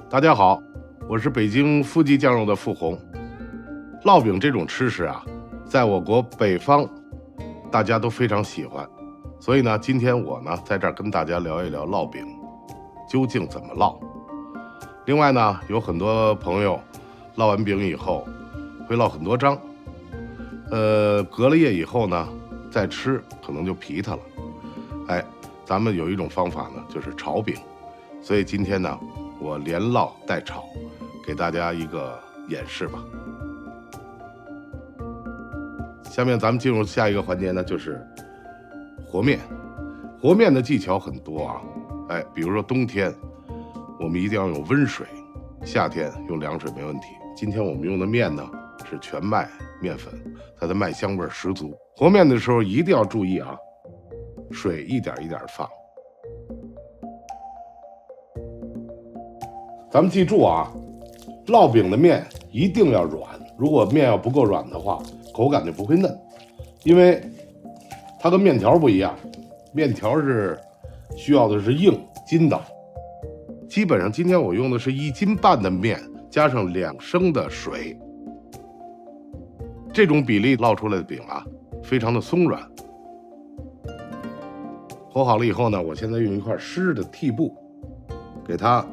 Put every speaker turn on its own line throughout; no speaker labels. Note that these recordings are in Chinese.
大家好，我是北京夫记酱肉的付红。烙饼这种吃食啊，在我国北方大家都非常喜欢，所以呢，今天我呢在这儿跟大家聊一聊烙饼究竟怎么烙。另外呢，有很多朋友烙完饼以后会烙很多张，隔了夜以后呢再吃可能就皮它了。咱们有一种方法呢，就是炒饼，所以今天呢，我连烙带炒，给大家一个演示吧。下面咱们进入下一个环节呢，就是和面。和面的技巧很多啊，比如说冬天我们一定要用温水，夏天用凉水没问题。今天我们用的面呢是全麦面粉，它的麦香味十足。和面的时候一定要注意啊，水一点一点放。咱们记住啊，烙饼的面一定要软，如果面要不够软的话，口感就不会嫩。因为它跟面条不一样，面条是需要的是硬筋道。基本上今天我用的是1斤半的面加上2升的水，这种比例烙出来的饼啊，非常的松软。和好了以后呢，我现在用一块湿的屉布给它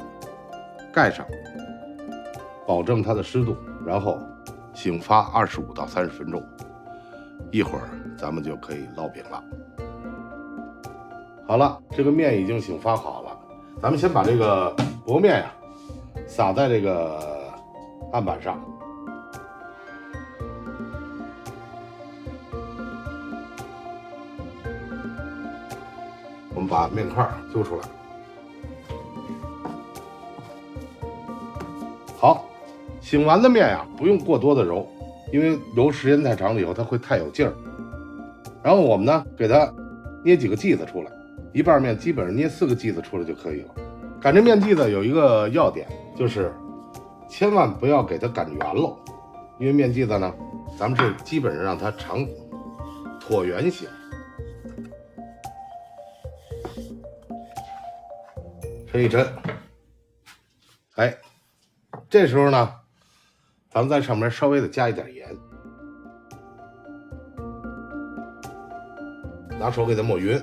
盖上，保证它的湿度，然后醒发25到30分钟，一会儿咱们就可以烙饼了。好了，这个面已经醒发好了，咱们先把这个薄面呀撒在这个案板上。我们把面块揪出来。好，醒完的面呀，不用过多的揉，因为揉时间太长了以后它会太有劲儿。然后我们呢，给它捏几个剂子出来，一半面基本上捏4个剂子出来就可以了。擀这面剂子有一个要点，就是千万不要给它擀圆了，因为面剂子呢，咱们是基本上让它长椭圆形。抻一抻，这时候呢，咱们在上面稍微的加一点盐，拿手给它抹匀，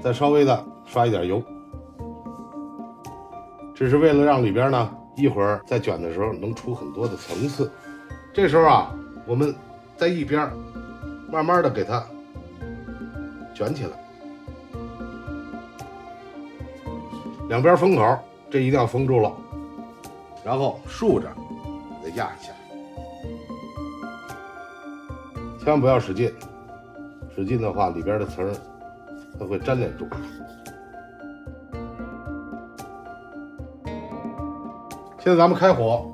再稍微的刷一点油，这是为了让里边呢一会儿在卷的时候能出很多的层次。这时候啊，我们在一边慢慢的给它卷起来，两边封口，这一定要封住了，然后竖着给它压一下，千万不要使劲，使劲的话里边的层它会粘连住。现在咱们开火，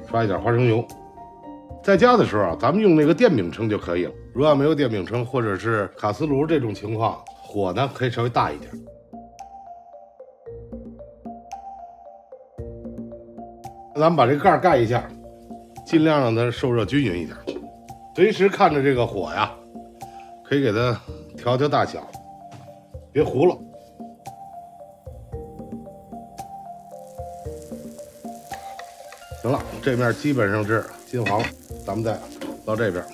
刷一点花生油。在家的时候啊，咱们用那个电饼铛就可以了。如果要没有电饼铛或者是卡斯炉这种情况，火呢可以稍微大一点。咱们把这个盖盖一下，尽量让它受热均匀一点。随时看着这个火呀，可以给它调大小，别糊了。行了，这面基本上是金黄了，咱们再到这边，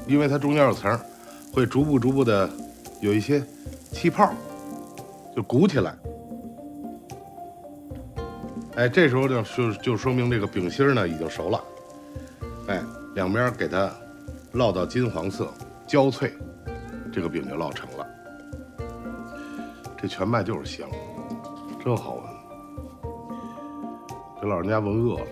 因为它中间有层，会逐步的有一些气泡，就鼓起来。这时候就说明这个饼心呢已经熟了。两边给它烙到金黄色焦脆，这个饼就烙成了。这全麦就是香，真好闻，给老人家闻饿了。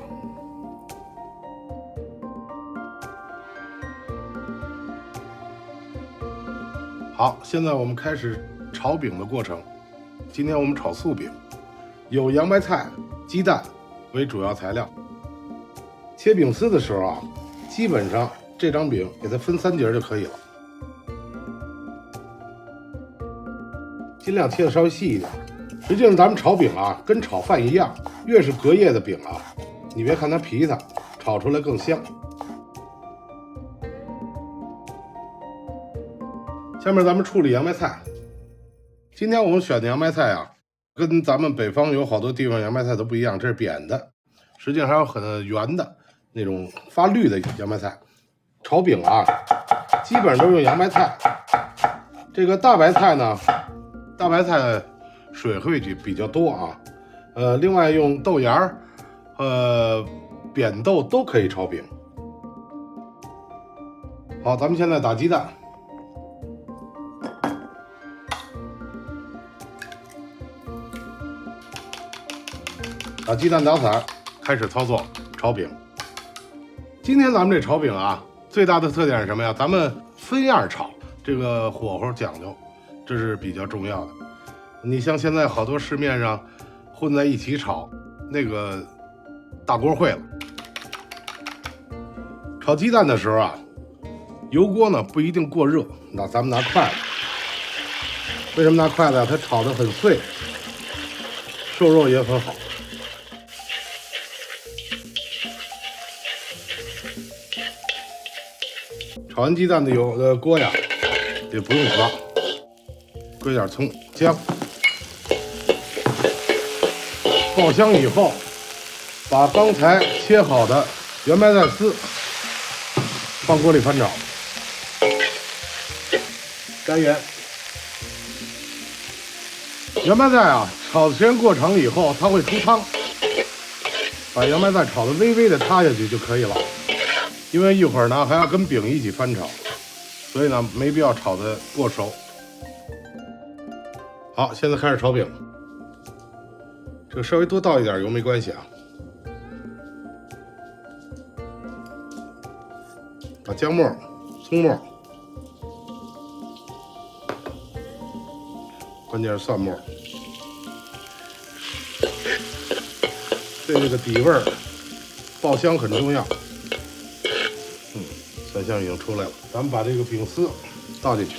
好，现在我们开始炒饼的过程。今天我们炒素饼，有洋白菜、鸡蛋为主要材料。切饼丝的时候啊，基本上这张饼给它分3节就可以了，尽量切的稍微细一点。实际上咱们炒饼啊，跟炒饭一样，越是隔夜的饼啊，你别看它皮它，炒出来更香。下面咱们处理洋白菜，今天我们选的洋白菜啊，跟咱们北方有好多地方洋白菜都不一样，这是扁的，实际上还有很圆的那种发绿的洋白菜。炒饼啊，基本上都用洋白菜。这个大白菜呢，大白菜水会比较多啊。另外用豆芽扁豆都可以炒饼。好，咱们现在打鸡蛋。把鸡蛋打散，开始操作炒饼。今天咱们这炒饼啊，最大的特点是什么呀？咱们分样炒，这个火候讲究，这是比较重要的。你像现在好多市面上混在一起炒，那个大锅烩了。炒鸡蛋的时候啊，油锅呢不一定过热，那咱们拿筷子。为什么拿筷子啊？它炒得很碎，瘦肉也很好。炒完鸡蛋的锅呀，也不用刮，搁点葱姜，爆香以后，把刚才切好的圆白菜丝放锅里翻炒，干盐。圆白菜啊，炒的时间过长以后，它会出汤，把圆白菜炒得微微的塌下去就可以了。因为一会儿呢还要跟饼一起翻炒，所以呢没必要炒得过熟。好，现在开始炒饼，这个稍微多倒一点油没关系啊。把姜末、葱末，关键是蒜末，对这个底味儿爆香很重要。蒜香已经出来了，咱们把这个饼丝倒进去，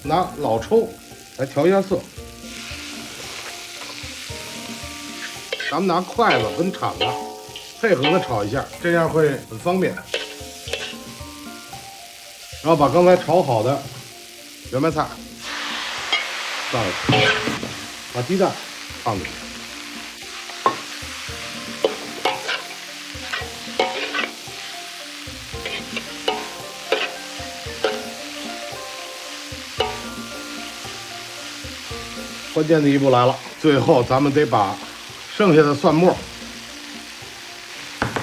拿老抽来调一下色，咱们拿筷子跟铲子配合的炒一下，这样会很方便。然后把刚才炒好的圆白菜倒进去，把鸡蛋放进去，关键的一步来了，最后咱们得把剩下的蒜末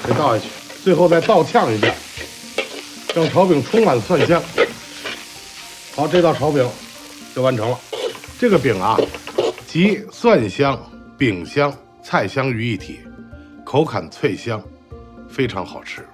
给倒下去，最后再倒炝一下，让炒饼充满蒜香。好，这道炒饼就完成了。这个饼啊，集蒜香、饼香、菜香于一体，口感脆香，非常好吃。